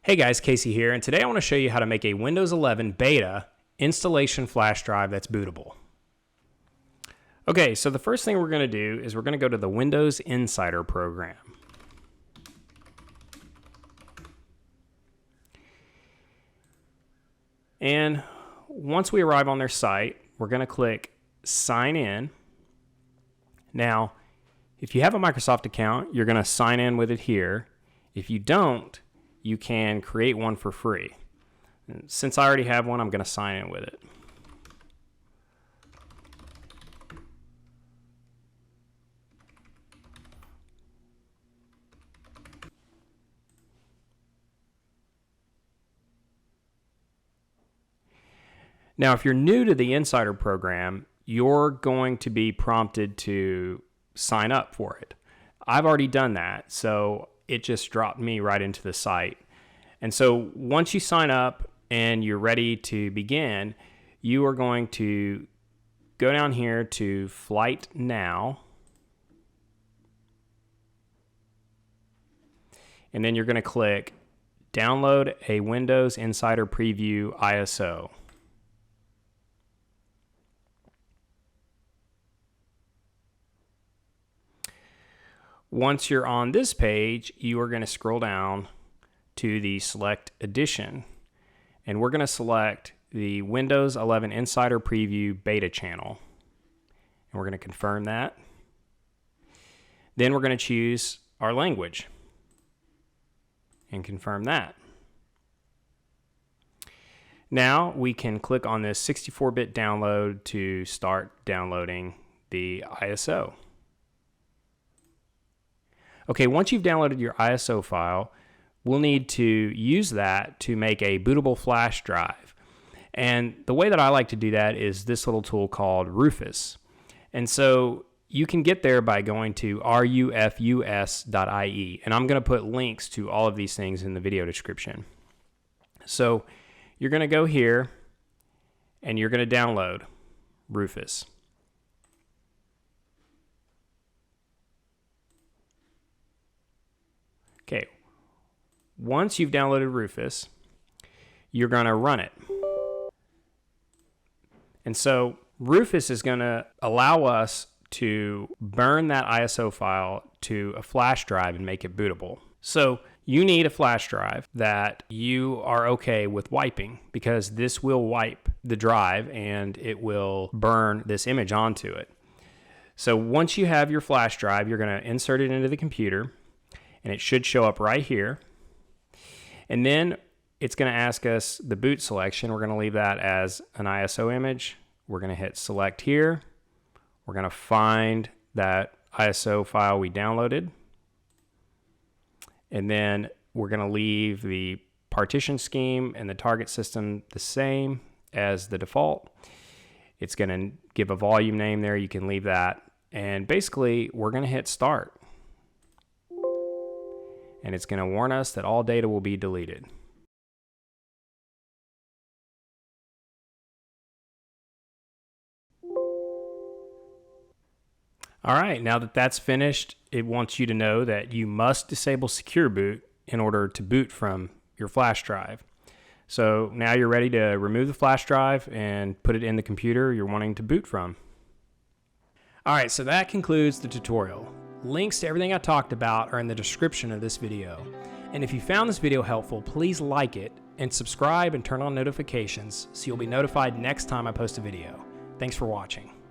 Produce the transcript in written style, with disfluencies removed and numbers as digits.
Hey guys, Casey here, and today I want to show you how to make a Windows 11 beta installation flash drive that's bootable. Okay, so the first thing we're going to do is we're going to go to the Windows Insider program. And once we arrive on their site, we're going to click Sign In. Now, if you have a Microsoft account, you're going to sign in with it here. If you don't, you can create one for free. And since I already have one, I'm going to sign in with it. Now, if you're new to the Insider program, you're going to be prompted to sign up for it. I've already done that, so it just dropped me right into the site. And so once you sign up and you're ready to begin, you are going to go down here to Flight Now. And then you're going to click Download a Windows Insider Preview ISO. Once you're on this page, you are going to scroll down to the Select Edition, and we're going to select the Windows 11 Insider Preview Beta channel, and we're going to confirm that. Then we're going to choose our language and confirm that. Now we can click on this 64-bit download to start downloading the ISO. Okay, once you've downloaded your ISO file, we'll need to use that to make a bootable flash drive. And the way that I like to do that is this little tool called Rufus. And so you can get there by going to rufus.ie. And I'm going to put links to all of these things in the video description. So you're going to go here and you're going to download Rufus. Okay, once you've downloaded Rufus, you're going to run it. And so Rufus is going to allow us to burn that ISO file to a flash drive and make it bootable. So you need a flash drive that you are okay with wiping, because this will wipe the drive and it will burn this image onto it. So once you have your flash drive, you're going to insert it into the computer, and it should show up right here. And then it's going to ask us the boot selection. We're going to leave that as an ISO image. We're going to hit select here. We're going to find that ISO file we downloaded. And then we're going to leave the partition scheme and the target system the same as the default. It's going to give a volume name there. You can leave that. And basically, we're going to hit start. And it's going to warn us that all data will be deleted. All right, now that that's finished, it wants you to know that you must disable Secure Boot in order to boot from your flash drive. So now you're ready to remove the flash drive and put it in the computer you're wanting to boot from. All right, so that concludes the tutorial. Links to everything I talked about are in the description of this video. And if you found this video helpful, please like it and subscribe and turn on notifications so you'll be notified next time I post a video. Thanks for watching.